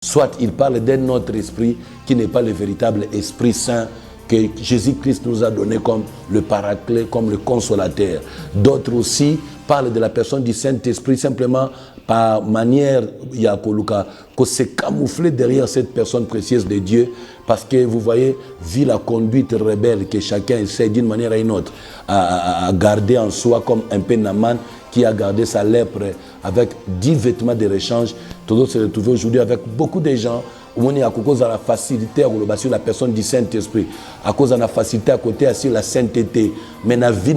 soit il parle d'un autre esprit qui n'est pas le véritable Esprit Saint que Jésus-Christ nous a donné comme le paraclet, comme le consolateur. D'autres aussi parlent de la personne du Saint-Esprit simplement par manière, il y a que c'est camouflé derrière cette personne précieuse de Dieu, parce que vous voyez, vu la conduite rebelle que chacun essaie d'une manière à une autre à garder en soi, comme un peu Naaman qui a gardé sa lèpre avec 10 vêtements de rechange. Tout le monde se retrouve aujourd'hui avec beaucoup de gens où on est à cause de la facilité sur la personne du Saint-Esprit, à cause de la facilité à côté sur la sainteté. Mais dans la vie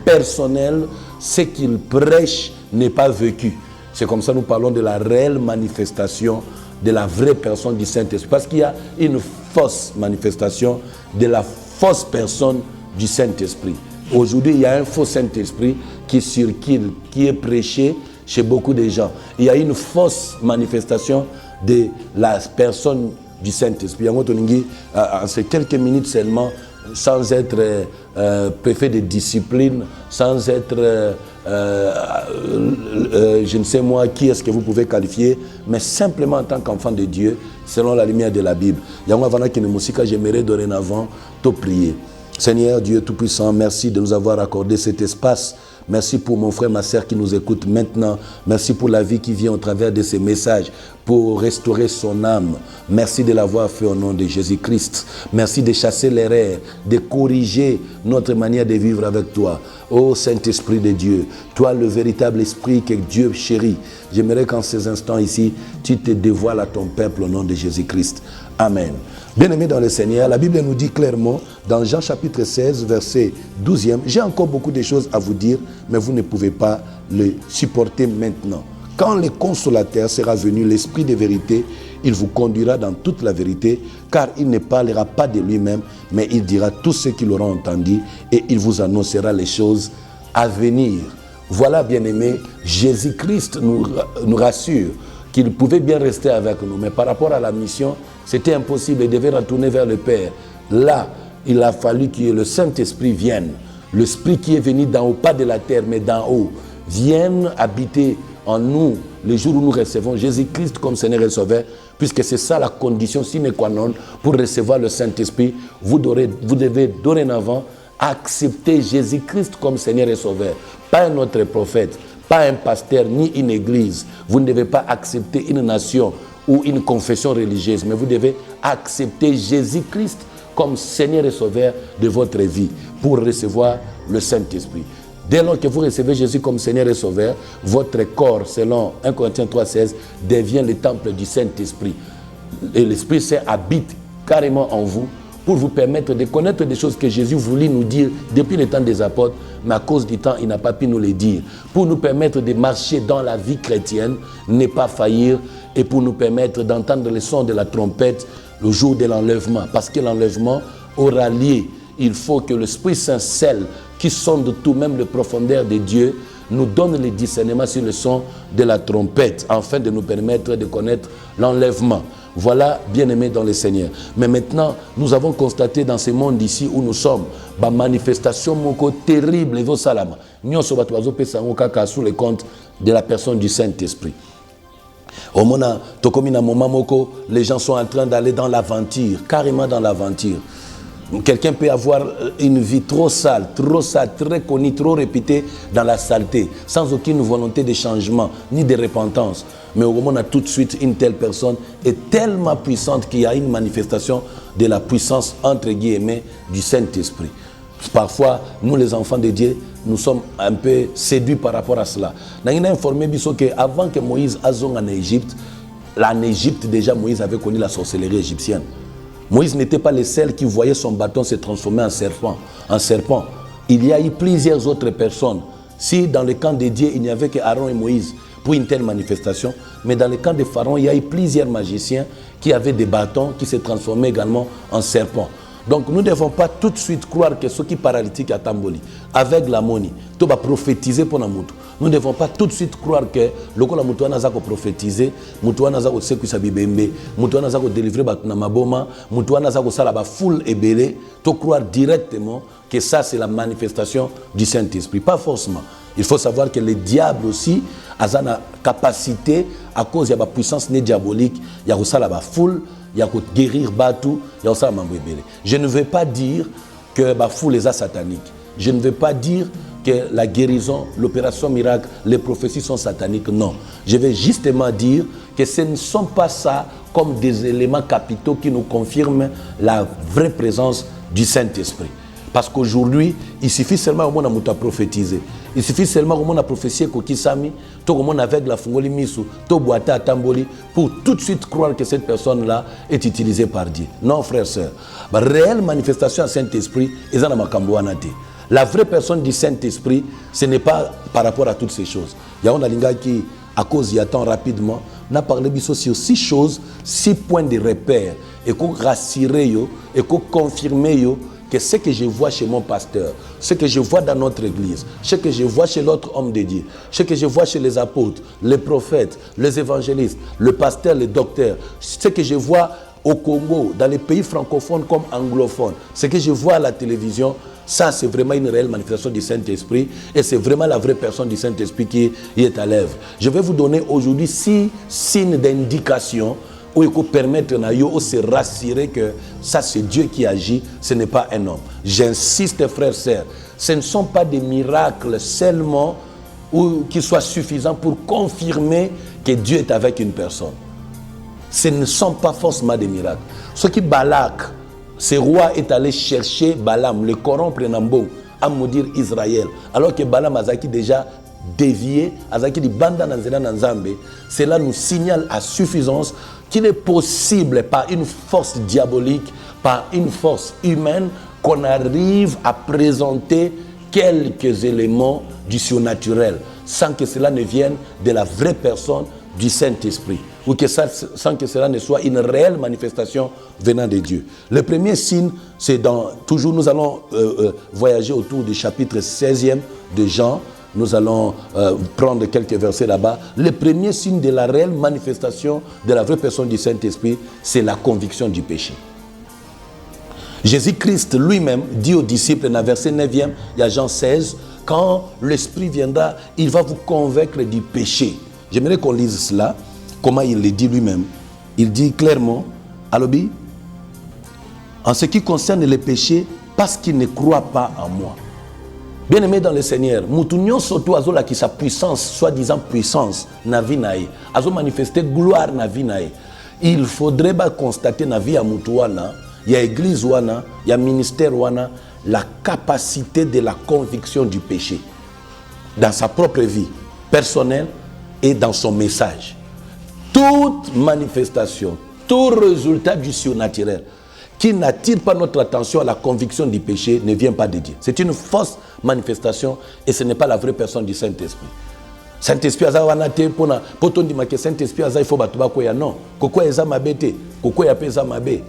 personnelle, ce qu'il prêche n'est pas vécu. C'est comme ça que nous parlons de la réelle manifestation de la vraie personne du Saint-Esprit. Parce qu'il y a une fausse manifestation de la fausse personne du Saint-Esprit. Aujourd'hui, il y a un faux Saint-Esprit qui circule, qui est prêché chez beaucoup de gens. Il y a une fausse manifestation de la personne du Saint-Esprit. En ces quelques minutes seulement, sans être préfet de discipline, sans être, je ne sais moi, qui est-ce que vous pouvez qualifier, mais simplement en tant qu'enfant de Dieu, selon la lumière de la Bible. J'aimerais dorénavant te prier. Seigneur Dieu Tout-Puissant, merci de nous avoir accordé cet espace. Merci pour mon frère, ma sœur qui nous écoute maintenant. Merci pour la vie qui vient au travers de ces messages pour restaurer son âme. Merci de l'avoir fait au nom de Jésus-Christ. Merci de chasser l'erreur, de corriger notre manière de vivre avec toi. Ô Saint-Esprit de Dieu, toi le véritable esprit que Dieu chérit. J'aimerais qu'en ces instants ici, tu te dévoiles à ton peuple au nom de Jésus-Christ. Amen. Bien-aimés dans le Seigneur, la Bible nous dit clairement, dans Jean chapitre 16, verset 12e, j'ai encore beaucoup de choses à vous dire, mais vous ne pouvez pas le supporter maintenant. Quand le consolateur sera venu, l'Esprit de vérité, il vous conduira dans toute la vérité, car il ne parlera pas de lui-même, mais il dira tout ce qu'il aura entendu et il vous annoncera les choses à venir. Voilà, bien-aimés, Jésus-Christ nous rassure qu'il pouvait bien rester avec nous, mais par rapport à la mission, c'était impossible, il devait retourner vers le Père. Là, il a fallu que le Saint-Esprit vienne, l'Esprit qui est venu d'en haut, pas de la terre, mais d'en haut, vienne habiter en nous, les jours où nous recevons Jésus-Christ comme Seigneur et Sauveur, puisque c'est ça la condition sine qua non pour recevoir le Saint-Esprit. Vous devez dorénavant accepter Jésus-Christ comme Seigneur et Sauveur, pas un autre prophète, pas un pasteur ni une église. Vous ne devez pas accepter une nation ou une confession religieuse, mais vous devez accepter Jésus-Christ comme Seigneur et Sauveur de votre vie pour recevoir le Saint-Esprit. Dès lors que vous recevez Jésus comme Seigneur et Sauveur, votre corps, selon 1 Corinthiens 3,16, devient le temple du Saint-Esprit. Et l'Esprit Saint habite carrément en vous pour vous permettre de connaître des choses que Jésus voulait nous dire depuis le temps des apôtres, mais à cause du temps, il n'a pas pu nous les dire. Pour nous permettre de marcher dans la vie chrétienne, ne pas faillir, et pour nous permettre d'entendre le son de la trompette le jour de l'enlèvement. Parce que l'enlèvement aura lieu. Il faut que l'Esprit Saint scelle, qui sonde tout même le profondeur de Dieu, nous donne le discernement sur le son de la trompette, afin de nous permettre de connaître l'enlèvement. Voilà, bien-aimés dans le Seigneur. Mais maintenant, nous avons constaté dans ce monde ici où nous sommes, la manifestation terrible, sous le compte de la personne du Saint-Esprit. Au moment où les gens sont en train d'aller dans l'aventure, carrément dans l'aventure. Quelqu'un peut avoir une vie trop sale, très connue, trop répétée dans la saleté, sans aucune volonté de changement, ni de repentance. Mais au moment où on a tout de suite une telle personne est tellement puissante qu'il y a une manifestation de la puissance, entre guillemets, du Saint-Esprit. Parfois, nous les enfants de Dieu, nous sommes un peu séduits par rapport à cela. Nous avons informé qu'avant que Moïse aille en Égypte, déjà Moïse avait connu la sorcellerie égyptienne. Moïse n'était pas le seul qui voyait son bâton se transformer en serpent. Il y a eu plusieurs autres personnes. Si dans le camp de Dieu, il n'y avait que Aaron et Moïse pour une telle manifestation, mais dans le camp de Pharaon, il y a eu plusieurs magiciens qui avaient des bâtons qui se transformaient également en serpents. Donc nous ne devons pas tout de suite croire que ceux qui paralytiques à Tamboli, avec la monnaie, tout va prophétiser pour nous. Nous ne devons pas tout de suite croire que le coup la mutuana zako prophétiser, mutuana zako sekuisa bibembe, mutuana zako délivrer batuna maboma, mutuana zako sala ba foule ebele, to croire directement que ça c'est la manifestation du Saint-Esprit. Pas forcément. Il faut savoir que le diable aussi a une capacité, à cause de la puissance diabolique, il y a la foule, il y a guérir Batou, il y a Je ne veux pas dire que la foule est satanique. Je ne veux pas dire que la guérison, l'opération miracle, les prophéties sont sataniques. Non. Je vais justement dire que ce ne sont pas ça comme des éléments capitaux qui nous confirment la vraie présence du Saint-Esprit. Parce qu'aujourd'hui, il suffit seulement au monde à prophétiser. Il suffit seulement au monde à prophétiser Kokisami, tout le monde avec la fungoli misu, tout boita à tamboli, pour tout de suite croire que cette personne-là est utilisée par Dieu. Non, frères et sœurs. La réelle manifestation du Saint-Esprit est dans la Makambouanate. La vraie personne du Saint-Esprit, ce n'est pas par rapport à toutes ces choses. Il y a un linga qui, à cause il y a temps rapidement, n'a parlé sur 6 choses, 6 points de repère, et qu'on rassurer, et qu'on confirmer que ce que je vois chez mon pasteur, ce que je vois dans notre église, ce que je vois chez l'autre homme de Dieu, ce que je vois chez les apôtres, les prophètes, les évangélistes, le pasteur, le docteur, ce que je vois au Congo, dans les pays francophones comme anglophones, ce que je vois à la télévision, ça c'est vraiment une réelle manifestation du Saint-Esprit et c'est vraiment la vraie personne du Saint-Esprit qui est à l'œuvre. Je vais vous donner aujourd'hui 6 signes d'indication où il faut permettre de se rassurer que ça c'est Dieu qui agit, ce n'est pas un homme. J'insiste frères et sœurs, ce ne sont pas des miracles seulement qui soient suffisants pour confirmer que Dieu est avec une personne. Ce ne sont pas forcément des miracles. Ce qui Balak, ce roi est allé chercher Balaam, le corrompre Nambo, à maudire Israël, alors que Balaam a déjà dévié, cela nous signale à suffisance qu'il est possible par une force diabolique, par une force humaine, qu'on arrive à présenter quelques éléments du surnaturel, sans que cela ne vienne de la vraie personne du Saint-Esprit, ou que ça, sans que cela ne soit une réelle manifestation venant de Dieu. Le premier signe, c'est toujours nous allons voyager autour du chapitre 16e de Jean. Nous allons prendre quelques versets là-bas. Le premier signe de la réelle manifestation de la vraie personne du Saint-Esprit, c'est la conviction du péché. Jésus-Christ lui-même dit aux disciples, dans le verset 9e, il y a Jean 16, quand l'Esprit viendra, il va vous convaincre du péché. J'aimerais qu'on lise cela, comment il le dit lui-même. Il dit clairement, Alobi, en ce qui concerne les péchés, parce qu'ils ne croient pas en moi. Bien-aimé dans le Seigneur, Moutounion surtout azola qui sa puissance, soi-disant puissance, na vie nae, azo manifester gloire na vie nae. Il faudrait pas constater na vie à Moutouana, il y a église wana, il y a ministère wana, la capacité de la conviction du péché dans sa propre vie personnelle et dans son message. Toute manifestation, tout résultat du surnaturel qui n'attire pas notre attention à la conviction du péché ne vient pas de Dieu. C'est une fausse manifestation et ce n'est pas la vraie personne du Saint-Esprit. Saint-Esprit aza wana te pona potondi make Saint-Esprit aza il faut batuba ko ya non. Koko eza mabete, koko ya pesa mabe.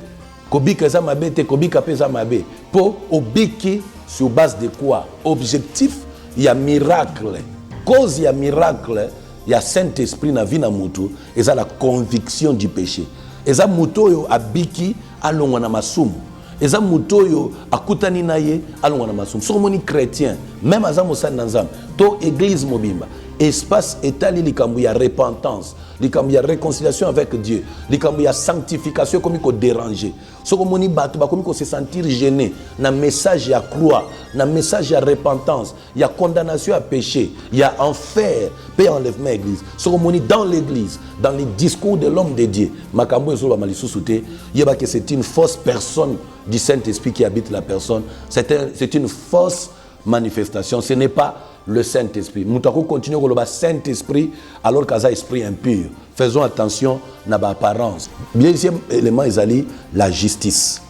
Kobika eza mabete, kobika pesa mabe. Po obiki sur base de quoi? Objectif, il y a miracle. Cause il y a miracle, il y a Saint-Esprit na vie na mutu, eza la conviction du péché. Eza mutoyo abiki alongwa na masumu. Eza mutoyo akutani na ye alongwa na masumu. So moni chrétien, même aza mosali na nzambe, to église mobimba, espace etali likambu ya repentance, likambu ya réconciliation avec Dieu, likambu ya sanctification comme ko déranger. So moni bato ba comme ko se sentir gêné na message ya croix, na message ya repentance, il y a condamnation à péché, il y a enfer, paix enlèvement église. So moni dans l'église, dans les discours de l'homme de Dieu, makambo ezo ba malisusuté, yeba que c'est une fausse personne du Saint-Esprit qui habite la personne, c'est une fausse manifestation, ce n'est pas le Saint-Esprit. Nous devons continuer avec le Saint-Esprit alors qu'il y a un esprit impur. Faisons attention à l'apparence. Deuxième élément, c'est la justice.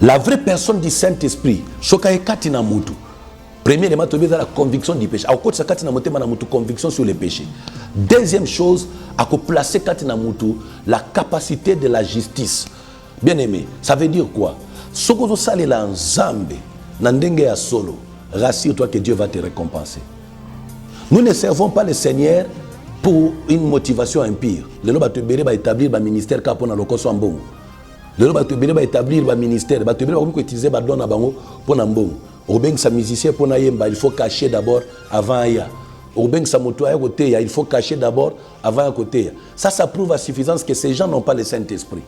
La vraie personne du Saint-Esprit, premier élément, c'est la conviction du péché. Conviction sur le péché. Deuxième chose, à placer la capacité de la justice. Bien aimé, ça veut dire quoi? Ce que vous allez là en Zambé, à solo, rassure-toi que Dieu va te récompenser. Nous ne servons pas le Seigneur pour une motivation impure. Le Lord va établir un ministère pour le lokoso ambongo. Le Lord va établir un ministère, va utiliser un don pour n'ambongo. Robeng sa musicien pour naïemba, il faut cacher d'abord avant aya. Robeng sa moto à côté, il faut cacher d'abord avant à côté. Ça prouve à suffisance que ces gens n'ont pas le Saint-Esprit.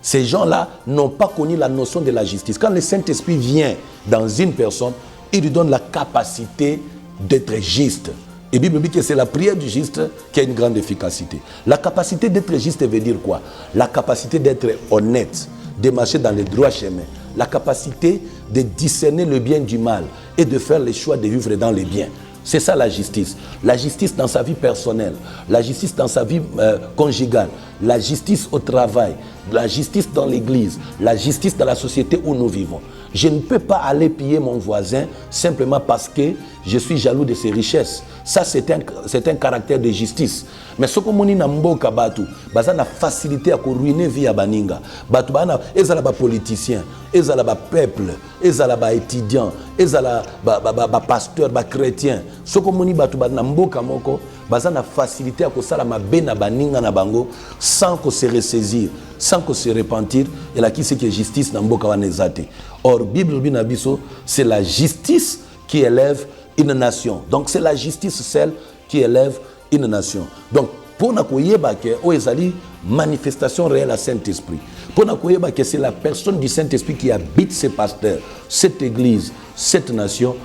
Ces gens-là n'ont pas connu la notion de la justice. Quand le Saint-Esprit vient dans une personne, il lui donne la capacité d'être juste. Et la Bible dit que c'est la prière du juste qui a une grande efficacité. La capacité d'être juste veut dire quoi? La capacité d'être honnête, de marcher dans les droits chemins. La capacité de discerner le bien du mal et de faire les choix de vivre dans les biens. C'est ça la justice. La justice dans sa vie personnelle, la justice dans sa vie conjugale, la justice au travail, la justice dans l'église, la justice dans la société où nous vivons. Je ne peux pas aller piller mon voisin simplement parce que je suis jaloux de ses richesses. Ça, c'est un caractère de justice. Mais ce que nous avons fait, la facilité à ruiner la vie à Baninga. Ils sont politiciens, ils sont peuple, ils sont étudiants, ils sont pasteurs, chrétiens. Ce que nous avons fait, la facilité à faire la Baninga na bango sans qu'on se ressaisir, sans qu'on se repentir. Et là, qui c'est que justice n'a pas été. Or, Bible Binabiso, c'est la justice qui élève une nation. Donc, c'est la justice celle qui élève une nation. Donc, pour nous dire manifestation réelle à Saint-Esprit. Pour nous dire que c'est la personne du Saint-Esprit qui habite ces pasteurs, cette église, cette nation,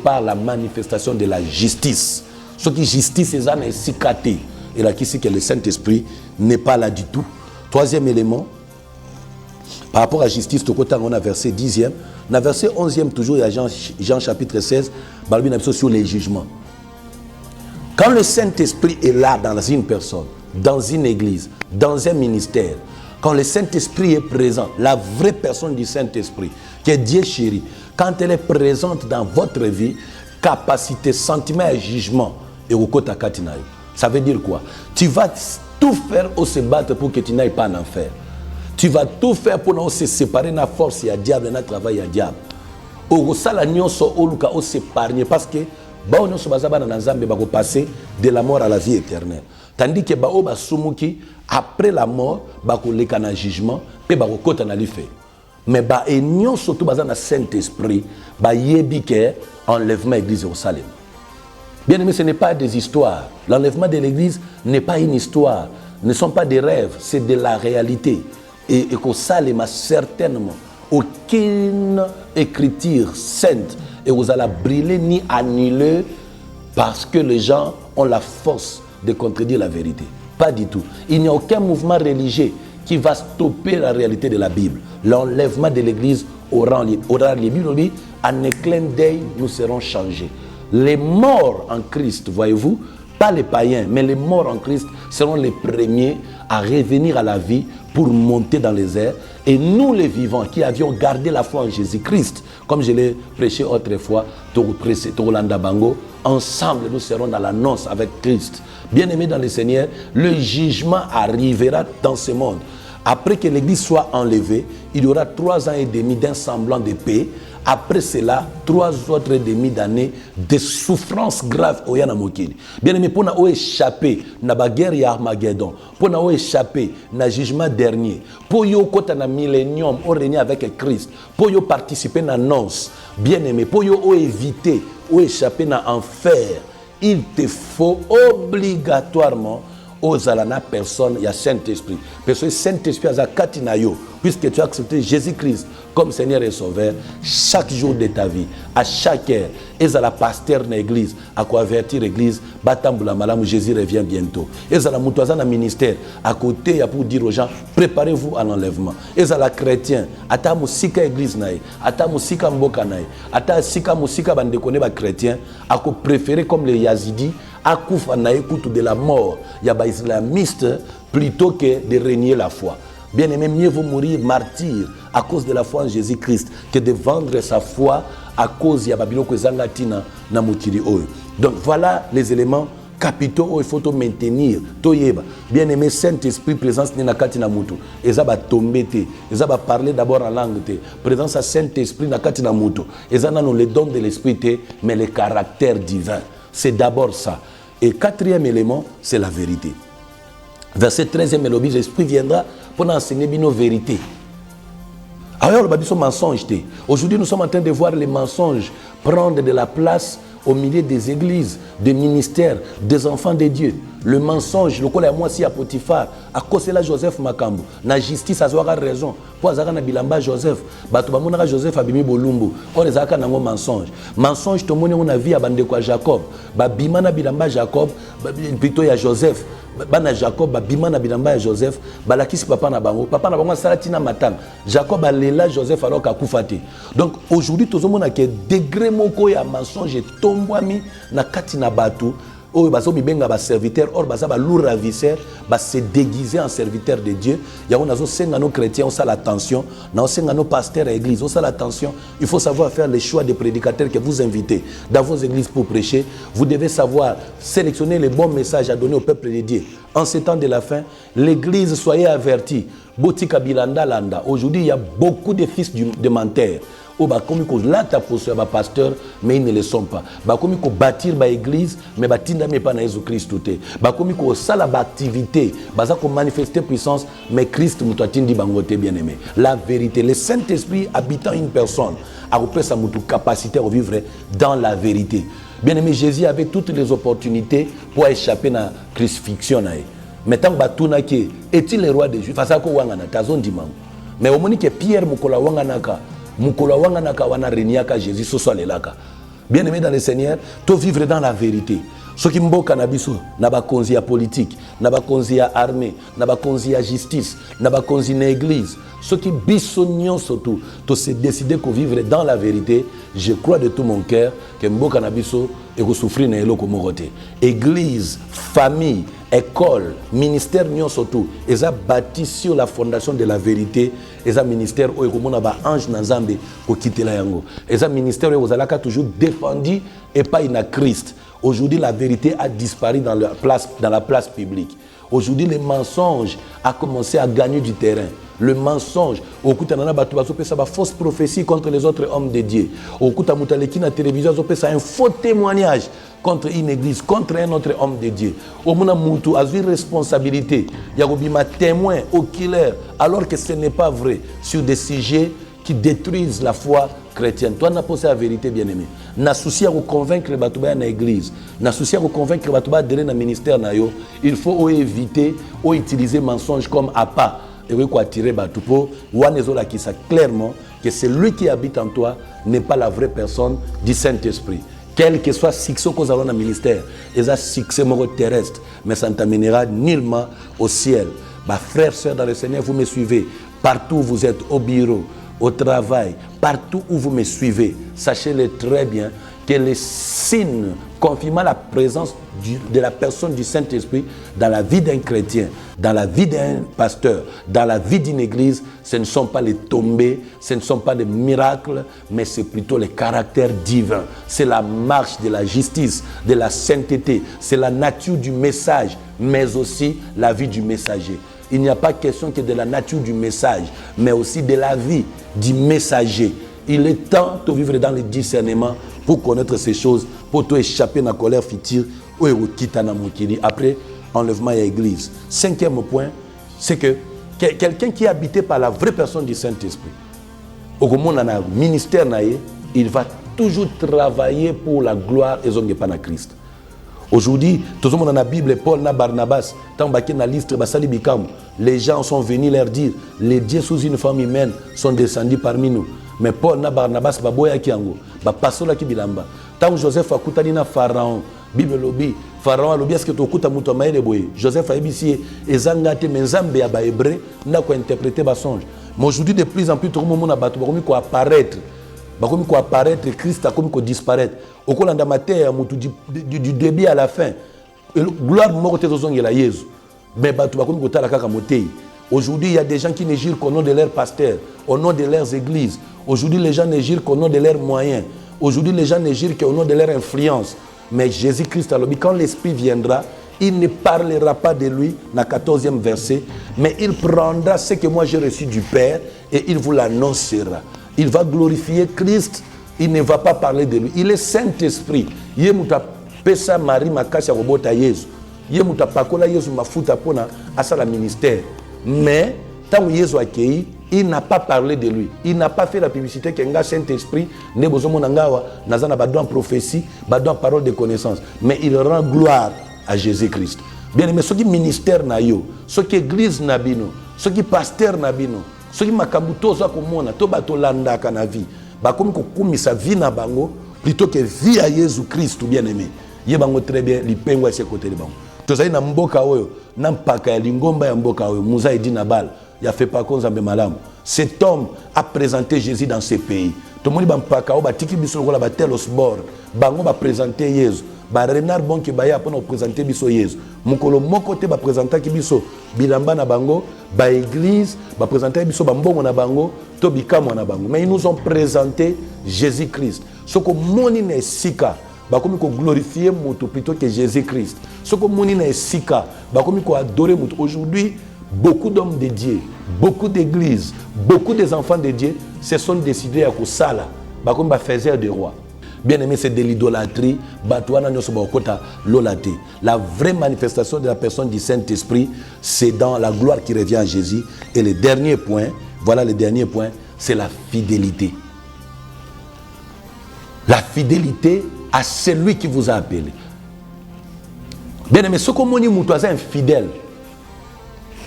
par la manifestation de la justice. Ce qui justice est un cicaté. Et là, qui c'est que le Saint-Esprit n'est pas là du tout. Troisième élément, par rapport à la justice, on a verset 10e. Dans verset 11e, toujours, il y a Jean chapitre 16, sur les jugements. Quand le Saint-Esprit est là dans une personne, dans une église, dans un ministère, quand le Saint-Esprit est présent, la vraie personne du Saint-Esprit, qui est Dieu chéri, quand elle est présente dans votre vie, capacité, sentiment et jugement, et au côté Katinaï. Ça veut dire quoi? Tu vas tout faire au se battre pour que tu n'ailles pas en enfer. Tu vas tout faire pour se séparer de la force, il y a diable, il y a travail, il y a diable. Au sala nyonso oluka o s'épargner parce que bao nyonso bazabana na nzambe bako passer de la mort à la vie éternelle. Tandis que bao basumuki après la mort bako leka na jugement pe bako kota na life. Mais ba e nyonso tout bazana Saint-Esprit ba yebi que enlèvement église Jérusalem. Bien aimé, ce n'est pas des histoires. L'enlèvement de l'église n'est pas une histoire, ne sont pas des rêves, c'est de la réalité. Et que ça m'a certainement aucune écriture sainte et vous allez brûler ni annuler parce que les gens ont la force de contredire la vérité. Pas du tout. Il n'y a aucun mouvement religieux qui va stopper la réalité de la Bible. L'enlèvement de l'église aura lieu. En un clin d'œil, nous serons changés. Les morts en Christ, voyez-vous, pas les païens, mais les morts en Christ seront les premiers à revenir à la vie pour monter dans les airs. Et nous les vivants qui avions gardé la foi en Jésus-Christ, comme je l'ai prêché autrefois, Torolanda Bango, ensemble nous serons dans la noce avec Christ. Bien-aimés dans le Seigneur, le jugement arrivera dans ce monde. Après que l'église soit enlevée, il y aura 3 ans et demi d'un semblant de paix. Après cela, 3 autres et demi d'années de souffrances graves au Yanamokili. Bien aimé, pour nous échapper à la guerre et Armageddon, pour nous échapper au jugement dernier, pour nous côté na millénium, au régner avec Christ, pour nous participer à l'annonce, bien aimé, pour nous éviter ou échapper à l'enfer, il te faut obligatoirement aux alana personne, il y a Saint-Esprit. Parce que Saint-Esprit a katinayo, puisque tu as accepté Jésus-Christ comme Seigneur et Sauveur, chaque jour de ta vie, à chaque heure, et à la pasteur de l'église, à quoi avertir l'église, Batambula Malam, Jésus revient bientôt. Et à la moutouazan à ministère, à côté, il y a pour dire aux gens, préparez-vous à l'enlèvement. Et à la chrétien, à ta musika église naï, à ta musika mboka naï, à ta musika bandekone ba chrétien, à quoi préférer comme les Yazidis, à Koufa na écoute de la mort, il y a des islamistes plutôt que de régner la foi. Bien aimé, mieux vaut mourir martyr à cause de la foi en Jésus-Christ que de vendre sa foi à cause de Babiloko Zangatina na mukiri oyo. Donc voilà les éléments capitaux où il faut maintenir. Bien aimé, Saint-Esprit, présence na katina mutu. Eza ba tombete, eza ba parler d'abord en langue te. Présence à Saint-Esprit na katina mutu. Eza nano le don de l'esprit te, mais le caractère divin. C'est d'abord ça. Et 4e élément, c'est la vérité. Verset 13e, l'esprit viendra pour enseigner nos vérités. Alors, le babiso mensonge. Aujourd'hui, nous sommes en train de voir les mensonges prendre de la place au milieu des églises, des ministères, des enfants de Dieu. Le mensonge, le col à moi si à Potiphar, à cause de la Joseph Makambo, la justice a raison. Pour Azaka na bilamba Joseph, Batubamonara Joseph abimi bolumbu. Or les aka nango mensonge. Mensonge to moni on a vu à bande quoi Jacob. Babima na bilamba Jacob, plutôt il y a Joseph. Bana Jacob babima na bilamba ya Joseph, balakisi papa na bango salatina matang. Jacob a lela Joseph alors qu'a koufati. Donc aujourd'hui tout le monde a que degré moko ya mensonge tombwami na kati na batu. Oh, baso bibenga ba serviteur, or basa ba lourd ravisseur, ba se déguiser en serviteur de Dieu. Ya on a zo senga nos chrétiens, on ça l'attention, na on senga nos pasteurs à l'église, on ça l'attention. Il faut savoir faire les choix des prédicateurs que vous invitez dans vos églises pour prêcher. Vous devez savoir sélectionner les bons messages à donner au peuple de Dieu. En ces temps de la fin, l'église, soyez avertis. Botika bilanda landa. Aujourd'hui, il y a beaucoup de fils de menteurs. Oh, bah, comme ils là, ta posture, bah, pasteur, mais ils ne le sont pas. Bah, comme ils bâtir bah, église, mais bah, tinda mais pas na Jésus-Christ tout est. Bah, comme ils ça la activité, bah, ça qu'on manifester puissance, mais Christ nous a dit bangote bien aimé. La vérité, le Saint-Esprit habitant une personne, a repris sa capacité à vivre dans la vérité. Bien aimé, Jésus avait toutes les opportunités pour échapper à la crucifixion. Mais tant que est-il le roi des Juifs? Face à quoi wangana, tazon dimam. Mais au moment que Pierre mukola wanganaka. Mukolo wanganaka wana reniaka Jésus so soit lelaka. Bien aimé dans le Seigneur, to vivre dans la vérité. Ce qui mboka na biso na ba konzi ya politique, na ba konzi ya armée, na ba konzi ya justice, na ba konzi na église. Ce qui biso nyonso surtout, to se décider ko vivre dans la vérité, je crois de tout mon cœur que mboka na biso e ko souffrir na eloko morote. Église, famille, école, ministère nyonso surtout, eza bâti sur la fondation de la vérité. Et un ministère où il y a un ange dans Zambé qui quitte la yango. Et un ministère où il a toujours défendu et pas une Christ. Aujourd'hui, la vérité a disparu dans la place publique. Aujourd'hui, le mensonge a commencé à gagner du terrain. Le mensonge, au coup de la fausse prophétie contre les autres hommes de Dieu. Au coup de la télévision, c'est un faux témoignage contre une église, contre un autre homme de Dieu. Au moment où a une responsabilité, il y a un témoin, au killer, alors que ce n'est pas vrai, sur des sujets qui détruisent la foi chrétienne. Toi, n'a pas la vérité, bien aimé. N'a souci à vous convaincre les batouba dans l'église. N'a souci à vous convaincre les batouba dans le ministère. Il faut éviter ou utiliser mensonge comme appât. Et vous attirer batoupo. Ou anezola qui sait clairement que celui qui habite en toi n'est pas la vraie personne du Saint-Esprit. Quel que soit le succès que nous avons dans le ministère, c'est un succès terrestre, mais ça ne t'amènera nullement au ciel. Bah, frères, sœurs dans le Seigneur, vous me suivez. Partout où vous êtes, au bureau, au travail, partout où vous me suivez, sachez-le très bien que les signes confirmant la présence de la personne du Saint-Esprit dans la vie d'un chrétien, dans la vie d'un pasteur, dans la vie d'une église, ce ne sont pas les tombées, ce ne sont pas des miracles, mais c'est plutôt le caractère divin. C'est la marche de la justice, de la sainteté, c'est la nature du message, mais aussi la vie du messager. Il n'y a pas question que de la nature du message, mais aussi de la vie du messager. Il est temps de vivre dans le discernement pour connaître ces choses, pour te échapper à la colère future ou quitter na mokili. Après, enlèvement à l'église. Cinquième point, c'est que quelqu'un qui est habité par la vraie personne du Saint-Esprit, au ministère, il va toujours travailler pour la gloire et son pas Christ. Aujourd'hui, tout le monde dans la Bible, Paul na Barnabas, les gens sont venus leur dire, les dieux sous une forme humaine sont descendus parmi nous. Mais Paul na Barnabas, baboya kiango, bapasola ki bilamba. Tant Joseph a koutani na Pharaon, Bible lobby, Pharaon a lobby, est-ce que tu as muto maïle boye? Joseph a ébissé, et zangate menzambe ya ba hébreu, n'a quoi interpréter ba songe. Mais aujourd'hui, de plus en plus, tout le monde a battu, pour apparaître. Comme quoi apparaître, Christ a comme quoi disparaître. Au cours de la matière, du début à la fin, gloire morte de la Jésus. Mais comme quoi la kaka motei. Aujourd'hui, il y a des gens qui ne jurent qu'au nom de leurs pasteurs, au nom de leurs églises. Aujourd'hui, les gens ne jurent qu'au nom de leurs moyens. Aujourd'hui, les gens ne jurent qu'au nom de leur influence. Mais Jésus-Christ a dit, quand l'Esprit viendra, il ne parlera pas de lui, dans le 14e verset, mais il prendra ce que moi j'ai reçu du Père et il vous l'annoncera. Il va glorifier Christ, il ne va pas parler de lui. Il est Saint-Esprit. Il est pesa Marie makasi ya robota Yesu. Il est pakola Yesu mafuta pona asa la ministère. Mais tant que Yesu akei, Il n'a pas parlé de lui. Il n'a pas fait la publicité que le Saint-Esprit ne besoin de prophétie, de parole de connaissance. Mais il rend gloire à Jésus-Christ. Bien aimé, ce qui ministère na yo, ce qui église na bino, ce qui pasteur na bino, ce qui makabuto za komona, to bato landa kana vie, ba komi ko kumisa vie na bango plutôt que vie à Jésus-Christ bien aimé. Ye bango très bien, lipengo à ce côté de bango. Tozali na mboka oyo, na mpaka ya lingomba ya mboka oyo, muza edi na bal, ya fait pas konza malamu. Cet homme a présenté Jésus dans ces pays. Tout le monde ba mpaka o ba tiki biso ko la ba telos bord, bango ba présenter Jésus. Ba Renard Bonke baya pour nous présenter biso Yesu. Mukolo moko te ba présenter ki biso bilamba na bango, ba église, ba présenter biso ba mbongo na bango, to bikamo na bango. Mais ils nous ont présenté Jésus-Christ. Soko moni na sika, ba komi ko glorifier mutu plutôt que Jésus-Christ. Soko moni na sika, ba komi ko adorer mutu. Aujourd'hui, beaucoup d'hommes de Dieu, beaucoup d'églises, beaucoup des enfants de Dieu se sont décidés à ko sala, ba komi ba faiseur de roi. Bien aimé, c'est de l'idolâtrie. La vraie manifestation de la personne du Saint-Esprit, c'est dans la gloire qui revient à Jésus. Et le dernier point, voilà le dernier point, c'est la fidélité. La fidélité à celui qui vous a appelé. Bien aimé, ce que vous êtes infidèle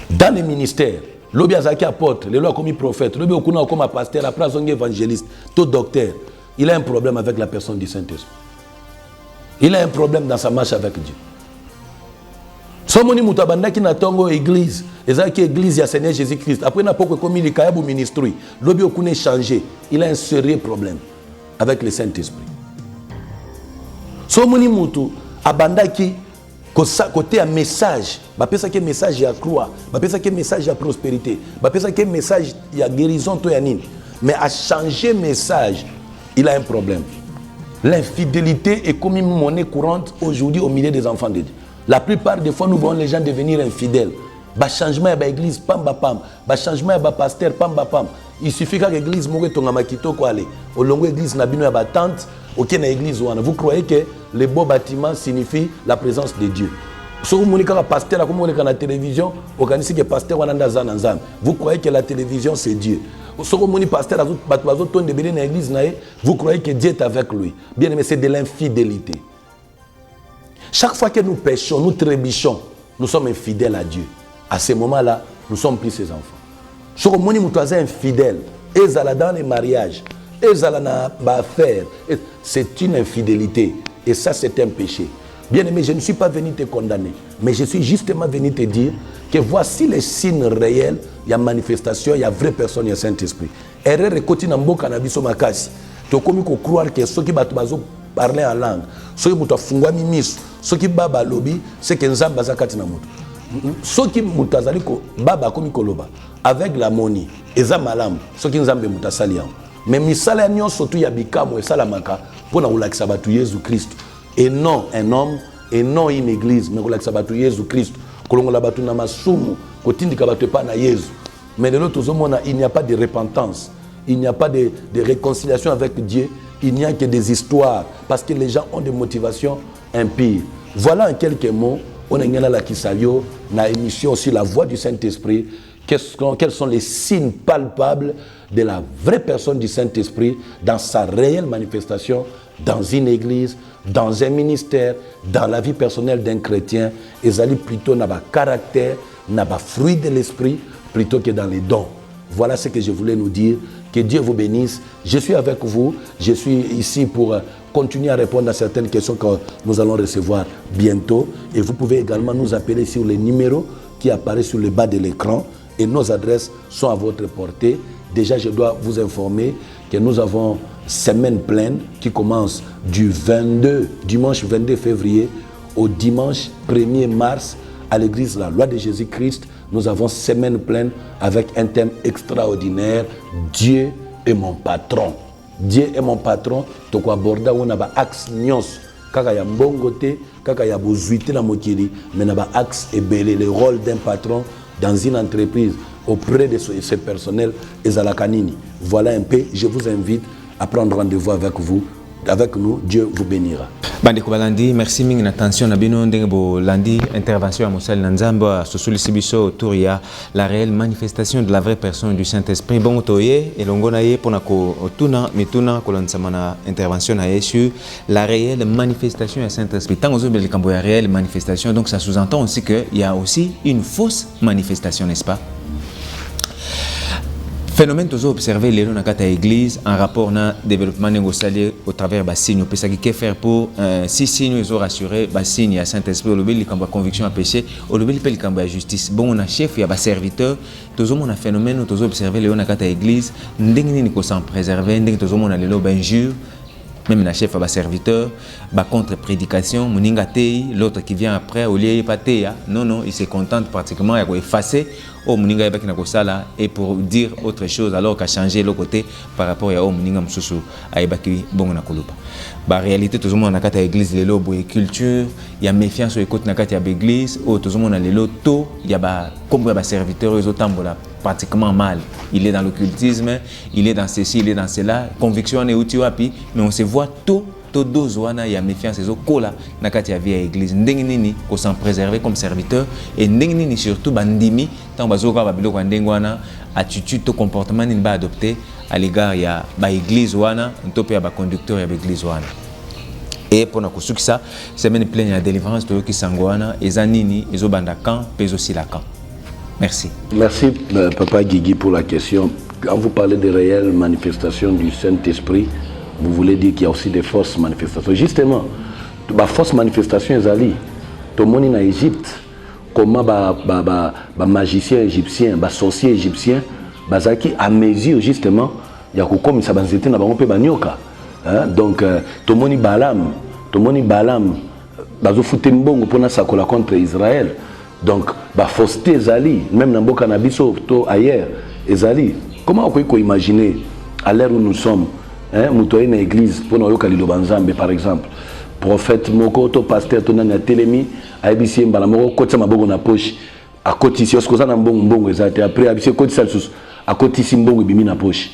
dans les ministères, l'obé azaki apôtre, le loi comme prophète, l'obé okuna comme pasteur, après zonge évangéliste, tout docteur. Il a un problème avec la personne du Saint-Esprit. Il a un problème dans sa marche avec Dieu. Somoni mutabanda qui natongo église, ezaki église ya Seigneur Jésus-Christ. Après n'a pas comme il kayabu ministry, lobi okune changer. Il a un sérieux problème avec le Saint-Esprit. Somoni mutu abanda qui côté un message, ba pesa que message ya croix, ba pesa que message ya prospérité, ba pesa que message ya guérison to ya nini. Mais à changer message, il a un problème. L'infidélité est comme une monnaie courante aujourd'hui au milieu des enfants de Dieu. La plupart des fois, nous voyons les gens devenir infidèles. Bah changement à l'église, pam ba pam. Bah changement à pasteur, pam ba pam. Il suffit que l'église moure ton amakito quoi aller. Au long de l'église n'a bino à tente, aucune église ouana. Vous croyez que les beaux bâtiments signifient la présence de Dieu? Si vous voulez que le pasteur, comme vous voulez que la télévision, organisez que le pasteur vous croyez que la télévision c'est Dieu. Si vous voulez que le pasteur, vous croyez que Dieu est avec lui. Bien aimé, c'est de l'infidélité. Chaque fois que nous péchons, nous trébuchons, nous sommes infidèles à Dieu. À ce moment-là, nous sommes plus ses enfants. Si vous voulez que infidèle, et dans les mariages, et dans les affaires, c'est une infidélité. Et ça, c'est un péché. Bien aimé, je ne suis pas venu te condamner, mais je suis justement venu te dire que voici les signes réels, il y a manifestation, il y a vraie personne, il y a Saint-Esprit. Erreur et côté nambo cannabis makasi. Tu comme croire que ceux qui bazo parler en langue, ceux qui muta fungwa mimis, ceux qui baba lobby, c'est que nzamba zakati na mutu. Ceux qui mutazali ko baba komi koloba avec la moni, eza malam, ceux qui nzambe mutasali. Mais misala nyon surtout ya bikamo et salamaka pour na ulakisa batu Jésus-Christ. Et non un homme, et non une église, mais que ça Jésus-Christ. Mais de l'autre côté, il n'y a pas de repentance, il n'y a pas de réconciliation avec Dieu, il n'y a que des histoires, parce que les gens ont des motivations impies. Voilà en quelques mots, on a la Kisayo, na émission sur la voix du Saint-Esprit, quels sont les signes palpables de la vraie personne du Saint-Esprit dans sa réelle manifestation, dans une église, dans un ministère, dans la vie personnelle d'un chrétien. Ils allaient plutôt dans le caractère, dans le fruit de l'esprit, plutôt que dans les dons. Voilà ce que je voulais nous dire. Que Dieu vous bénisse. Je suis avec vous. Je suis ici pour continuer à répondre à certaines questions que nous allons recevoir bientôt. Et vous pouvez également nous appeler sur les numéros qui apparaissent sur le bas de l'écran. Et nos adresses sont à votre portée. Déjà, je dois vous informer que nous avons semaine pleine qui commence du dimanche 22 février au dimanche 1er mars à l'église La Loi de Jésus-Christ. Nous avons semaine pleine avec un thème extraordinaire. Dieu est mon patron. Dieu est mon patron. Toko aborda on a axe nyos. Kaka ya mbongote, kaka ya bozuité na mokili, mais na ba axe et belé le rôle d'un patron dans une entreprise auprès de ce personnel et Zalakanini. Voilà un peu, je vous invite à prendre rendez-vous avec vous avec nous. Dieu vous bénira. Bandeko balandi, merci ming na attention na bino ndenge bo landi intervention à Moussal Nanzamba Sosuli Sibiso autour il y a la réelle manifestation de la vraie personne du Saint-Esprit. Bon toye et longona ye pona ko tuna mituna ko lansama na intervention na Yesu la réelle manifestation du Saint-Esprit. Tant aux autres kambo ya réelle manifestation, donc ça sous-entend aussi que il y a aussi une fausse manifestation, n'est-ce pas? Phénomène toujours observé les dans la église en rapport na développement négocié au travers des signes. On ce qu'il faire pour si signes ils ont rassuré des signes à Saint-Esprit, au lobby les conviction à péché, au lobby les à justice. Bon on a chef, il y a des serviteurs, toujours on a phénomène toujours observé les dans la église, ndenge ni ko s'en préserver, ndenge toujours on a les lob injure. Même la chef a serviteur, contre-prédication, l'autre qui vient après, au lieu de non, il se contente pratiquement d'effacer au Muninga et pour dire autre chose alors qu'à changer le côté par rapport à Muninga Msusu à Ebaki Bongona Kolupa. La réalité, tout le monde a l'église, il y a culture, il y a méfiance sur l'écoute de l'église, tout le monde a l'auto, il y a comme un serviteur, ils ont pratiquement mal. Il est dans l'occultisme, il est dans ceci, il est dans cela, conviction est outil mais on se voit tout il y a méfiance et kola nakati ya vie à l'église ndengini ko s'en préserver comme serviteur et ndengini surtout bandimi tant bazoka ba biloko ndengwana attitude to comportement ni ba adopter à l'égard ya ba église wana ntope ya ba conducteur ya ba église wana. Et pour nous ça semaine pleine ya délivrance to ki sangwana ezanini ezobanda camp peso aussi la camp. Merci. Merci Papa Guigui pour la question. Quand vous parlez de réelles manifestations du Saint-Esprit, vous voulez dire qu'il y a aussi des fausses manifestations. Justement, les fausses manifestations, tout le monde en Égypte, comment les magiciens égyptiens, les sorciers égyptiens, à mesure justement, il y a comme ça, donc tout le monde Balaam, pour contre Israël. Donc, la fausseté, même dans le cannabis, ailleurs, comment on peut imaginer à l'ère où nous sommes? Moutoye na église pour nous yoka liloba nzambe par exemple prophète moko to pasteur to nani atelemi aibisi mbala moko kotisa maboko na poche akotisi oskoza na mbongo ezate après abisi kotisa lisusu akotisi mbongo bimi na poche.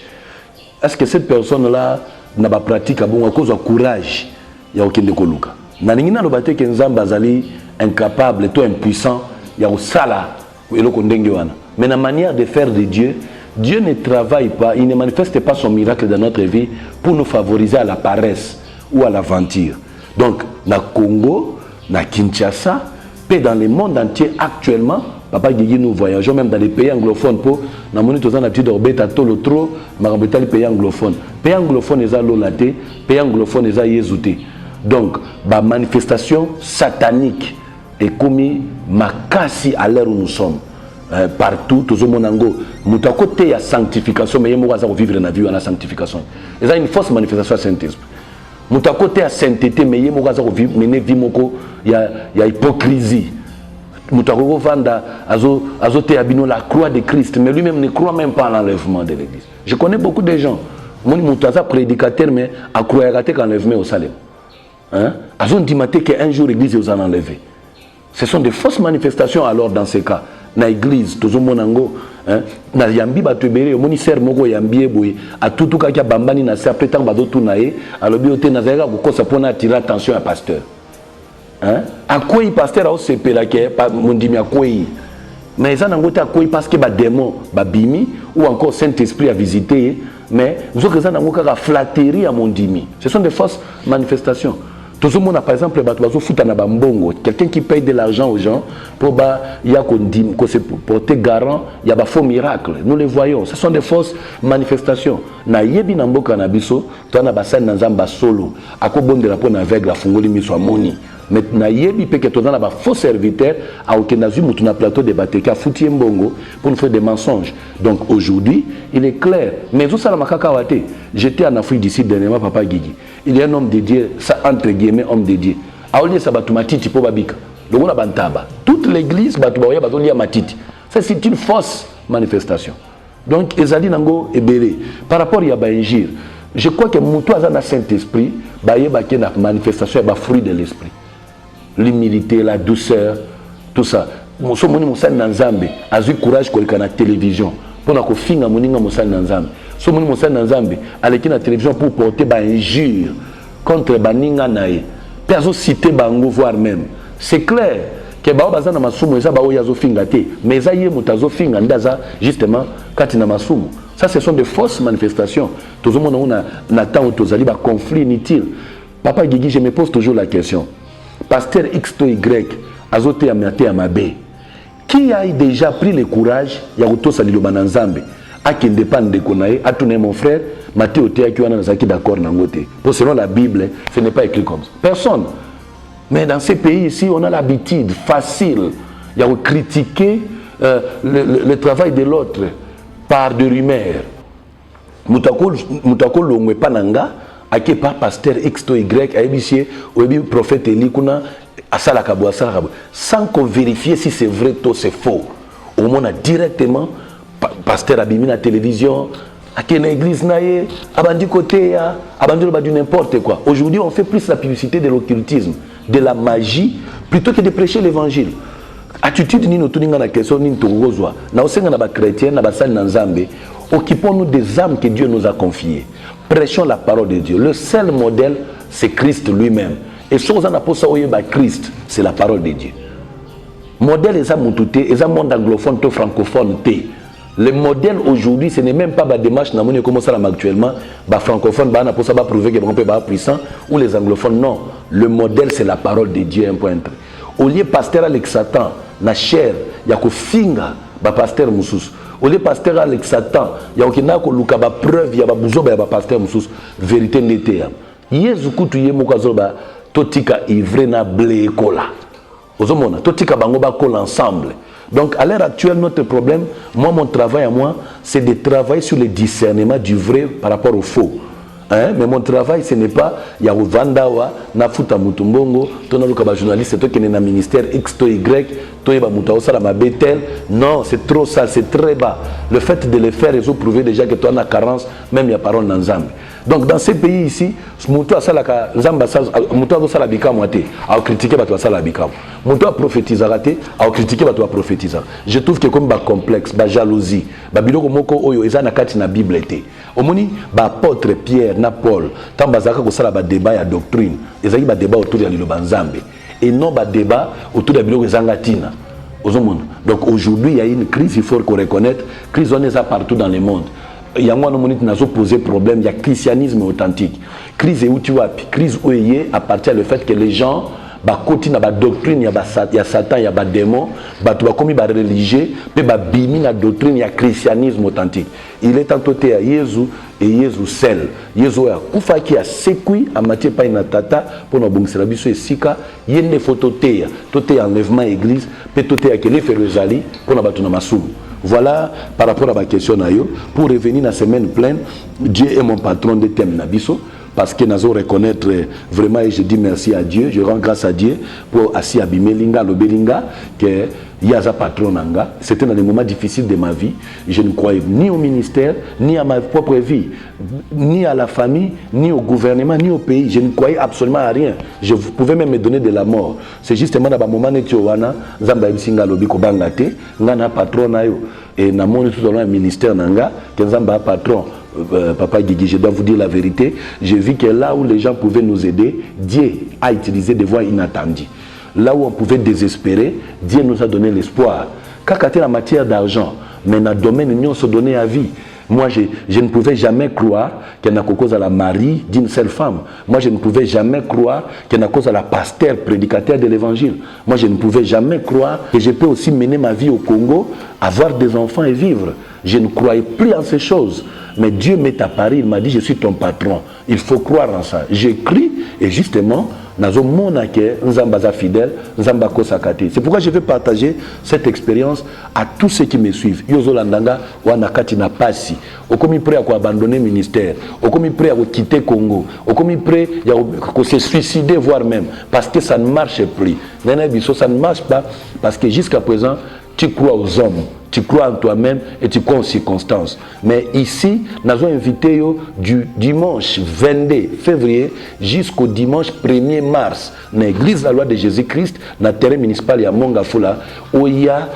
Est-ce que cette personne là n'a pas pratique à bon à cause de courage ya okende koluka na ningi na lobate ke nzambe azali incapable to impuissant ya osala eloko ndenge wana mais la manière de faire de Dieu, Dieu ne travaille pas, il ne manifeste pas son miracle dans notre vie pour nous favoriser à la paresse ou à l'aventure. Donc, dans le Congo, dans Kinshasa, et dans le monde entier actuellement, Papa Guigui, nous voyageons même dans les pays anglophones pour nous avons l'habitude d'orbiter tout le trop, mais dans les pays anglophones. Les pays anglophones, ils ont l'olaté, les pays anglophones, ils ont yézouté. Donc, la manifestation satanique est commise makasi à l'heure où nous sommes. Partout, tout le monde a côté la sanctification, mais il y a vivre dans la vie à la sanctification. Il y a une fausse manifestation à Saint-Esprit. Il y a côté la sainteté, mais il y a hypocrisie. Il y a la croix de Christ, mais lui-même ne croit même pas à l'enlèvement de l'église. Je connais beaucoup de gens. Il y a prédicateur, mais à croire à l'enlèvement au Salem. Ils ont dit qu'un jour l'église est enlevée. Ce sont des fausses manifestations alors dans ces cas. Na église toujours monango na yambi batebere moni ser moko yambi boy a tutu kaka bambani na après tant bazo tunaye alobi ote na zaka ko kosa pona attirer attention à pasteur a quoi pasteur au sepela ke mondimi a quoi mais ça nango ta quoi parce que ba démon ba bimi ou encore Saint-Esprit a visité mais nous autres ça nango ka flatterie à mondimi. Ce sont des fausses manifestations. Tout le monde a par exemple quelqu'un qui paye de l'argent aux gens pour se porter garant, il y a des faux miracles. Nous les voyons. Ce sont des fausses manifestations. Na yebi na mboka na biso, to na basani na nzamba solo. Ako bonde la pona avec la fungoli miso amoni. Mais na yebi pe que to na ba faux serviteur a aucun azu mutu na plateau de bateka fouti mbongo pour nous faire des mensonges. Donc aujourd'hui, il est clair. Mais tout ça la makaka wate. J'étais en Afrique d'ici dernièrement Papa Guigui. Il y a un homme de Dieu, ça entre guillemets homme de Dieu. Aolie sabatumati po babika. Donc on a bantaba. Toute l'église batubaoya batolia matiti. Ça c'est une fausse manifestation. Donc ezali nango ebele. Par rapport à Baingir, je crois que mutu azana Saint-Esprit, baye baké na manifestation ba fruit de l'esprit. L'humilité, la douceur, tout ça. Moso moni mosali na Nzambe, azu courage koleka na télévision. Pour na ko finga moninga mosali na Nzambe. So moni mosali na Nzambe, aleki na télévision pour porter ba injure contre baninga nae. Perso cité bango voire même. C'est clair que bao bazana masumu eza bao yazo finga te, mais eza ye mutazo finga ndaza justement kati na masumu. Ça ce sont de fausses manifestations. Tout le monde a temps tozali ba conflit inutile. Papa Guigui, je me pose toujours la question. Pasteur X to Y azote ya mate ya mabe. Qui a déjà pris le courage ya kotosa liloba na Nzambe? Qui ne dépend de Konaé, a tourné mon frère, Matthieu Théa qui est d'accord n'angoté. Pour selon la Bible, ce n'est pas écrit comme ça. Personne. Mais dans ces pays ici, on a l'habitude facile de critiquer le travail de l'autre par des rumeurs. Moutako Longwe Pananga, à qui par pasteur X to Y, à Ebissier, ou Ebi prophète Elikuna, à Salakabo, sans qu'on vérifie si c'est vrai ou c'est faux. Au moins, directement, pasteur abimi na télévision, à quelle église naïe, abandi côté, abandi du n'importe quoi. Aujourd'hui, on fait plus la publicité de l'occultisme, de la magie, plutôt que de prêcher l'évangile. Attitude ni notre na question ni torozoa. Na osenga na ba chrétien na ba sali na Nzambe, occupons-nous des âmes que Dieu nous a confiées. Prêchons la parole de Dieu. Le seul modèle, c'est Christ lui-même. Et chose en apôtre Christ, c'est la parole de Dieu. Modèle est ça moutouté, est ça monde anglophone, to francophone té. Le modèle aujourd'hui, ce n'est même pas la démarche na comme ça actuellement, ba francophone ba na pour ça ba prouver que on peut pas puissant ou les anglophones non. Le modèle c'est la parole de Dieu un point. Au lieu pasteur Alex Satan na chair ya ko finga ba pasteur musus. Au lieu pasteur Alex Satan ya okina ko luka ba preuve ya ba buzo ba pasteur musus vérité n'était ya. Yesu kutu ye mokazo ba totika ivre na blé kola. Ozomona totika bango ba kola ensemble. Donc à l'heure actuelle, notre problème, moi mon travail à moi, c'est de travailler sur le discernement du vrai par rapport au faux. Hein? Mais mon travail, ce n'est pas il y a Vandawa, Nafuta Mutumbongo, ton journaliste, toi qui es dans le ministère X, to Y, toi qui es dans Betel. Non, c'est trop ça, c'est très bas. Le fait de le faire, ils ont prouvé déjà que toi tu as carence, même il y a parole dans Nzambe. Donc dans ces pays ici, Moutou a salaka Nzamba Moutou a salabika moité, a critiqué bato salabika. Moutou a prophétisé raté, a critiqué bato a prophétisé. Je trouve que comme ba complexe, ba jalousie, ba biloko moko oyo eza na kati na Bible té. Omoni ba apôtre Pierre na Paul, tant bazaka ko sala ba débat ya doctrine, ezaki ba débat autour ya liloba Nzambe et non ba débat autour ya biloko ezangatina. Donc aujourd'hui, il y a une crise, il faut reconnaître, crise on est partout dans le monde. Il y a posé problème, il y a christianisme authentique. Crise où tu vois, crise où il y a à partir du fait que les gens continuent à doctrine, il y a Satan, il y a des démons, il y a comme religieux, mais bimi la doctrine, il y a christianisme authentique. Il est en côté à Jésus et Jésus seul. Jésus a kufa qui a sécuit à Matthieu pa ina tata pour nos bons services et sika, il y a des photos toté enlèvement église, peut toté à quel effet pour nos batuna masou. Voilà par rapport à ma question. Pour revenir dans la semaine pleine, Dieu est mon patron de thème Nabiso. Parce que nous allons reconnaître vraiment, et je dis merci à Dieu, je rends grâce à Dieu pour assis à Bimelinga, Lobelinga, que Yaza patron Nanga. C'était dans les moments difficiles de ma vie. Je ne croyais ni au ministère, ni à ma propre vie, ni à la famille, ni au gouvernement, ni au pays. Je ne croyais absolument à rien. Je pouvais même me donner de la mort. C'est justement dans le moment où je Zamba Ibisinga Lobiko Bangate, Ngana patron Nayo, et Namoni tout dans le ministère Nanga, que Zamba patron. Papa Guigui, je dois vous dire la vérité. J'ai vu que là où les gens pouvaient nous aider, Dieu a utilisé des voies inattendues. Là où on pouvait désespérer, Dieu nous a donné l'espoir. Quand il y a la matière d'argent, mais dans le domaine où on se donnait à vie. Moi, je ne pouvais jamais croire qu'il y a une cause à la mari d'une seule femme. Moi, je ne pouvais jamais croire qu'il y a une cause à la pasteur, prédicateur de l'évangile. Moi, je ne pouvais jamais croire que je peux aussi mener ma vie au Congo, avoir des enfants et vivre. Je ne croyais plus en ces choses. Mais Dieu m'est apparu, il m'a dit, je suis ton patron. Il faut croire en ça. J'écris et justement, c'est pourquoi je vais partager cette expérience à tous ceux qui me suivent. Yozo Landanga, Wanakati na Pasi. Okomi prêt à abandonner le ministère. Okomi prêt à quitter le Congo. Okomi prêt à se suicider, voire même. Parce que ça ne marche plus. Ça ne marche pas parce que jusqu'à présent, tu crois aux hommes. tu crois en toi-même et tu crois aux circonstances. Mais ici, nous avons invité du dimanche 22 février jusqu'au dimanche 1er mars, dans l'église La Loi de Jésus-Christ, dans le terrain municipal de Mongafula, où il y a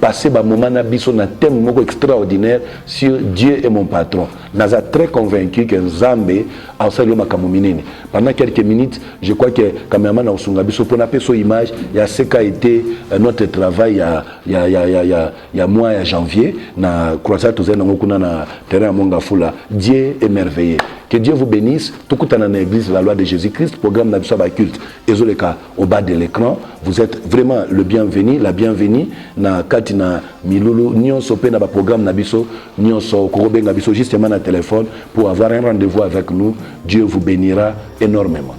passé un moment un thème extraordinaire sur Dieu est mon patron. Nous sommes très convaincus que Nzambe a aussi le makamominene. Pendant quelques minutes, je crois que cameraman a sunga biso pour napper son image. Il y a ce qu'a été notre travail il y a mois à janvier na croisade tous na terrain Mongafula. Dieu est merveilleux. Que Dieu vous bénisse. Tout le dans l'église La Loi de Jésus-Christ, programme Nabisaba culte. Ezoleka au bas de l'écran. Vous êtes vraiment le bienvenu, la bienvenue. Na katina milulu nyonso pe na ba programme Nabiso nyonso korobe Nabiso justement na téléphone pour avoir un rendez-vous avec nous. Dieu vous bénira énormément.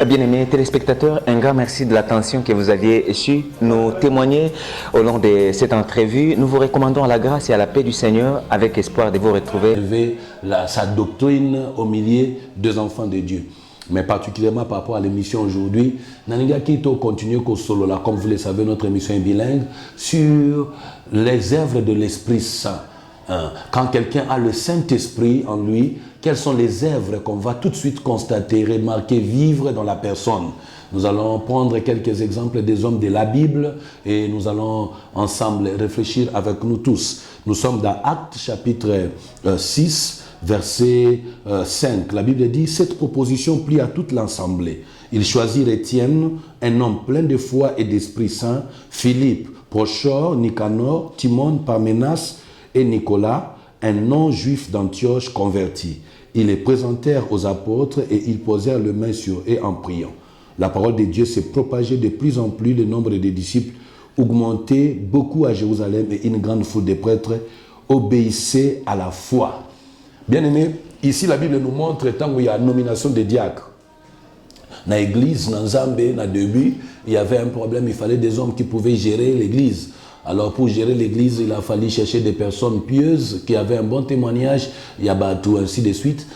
Bien-aimés téléspectateurs, un grand merci de l'attention que vous aviez su nous témoigner au long de cette entrevue. Nous vous recommandons à la grâce et à la paix du Seigneur avec espoir de vous retrouver. Sa doctrine au milieu des enfants de Dieu. Mais particulièrement par rapport à l'émission aujourd'hui, Naniga Kito continue solo là, comme vous le savez, notre émission est bilingue, sur les œuvres de l'Esprit Saint. Quand quelqu'un a le Saint-Esprit en lui, quelles sont les œuvres qu'on va tout de suite constater, remarquer, vivre dans la personne? Nous allons prendre quelques exemples des hommes de la Bible et nous allons ensemble réfléchir avec nous tous. Nous sommes dans Actes chapitre 6, verset 5. La Bible dit, cette proposition plut à toute l'assemblée. Ils choisirent Étienne, un homme plein de foi et d'Esprit Saint, Philippe, Prochor, Nicanor, Timon, Parménas et Nicolas, un non-juif d'Antioche converti. Ils les présentèrent aux apôtres et ils posèrent les mains sur eux en priant. La parole de Dieu s'est propagée de plus en plus, le nombre des disciples augmentait beaucoup à Jérusalem et une grande foule de prêtres obéissait à la foi. Bien aimé, ici la Bible nous montre tant qu'il y a nomination de diacres. Dans l'église, dans Zambé, dans le début, il y avait un problème, il fallait des hommes qui pouvaient gérer l'église. Alors pour gérer l'église, il a fallu chercher des personnes pieuses qui avaient un bon témoignage, il y a tout ainsi de suite.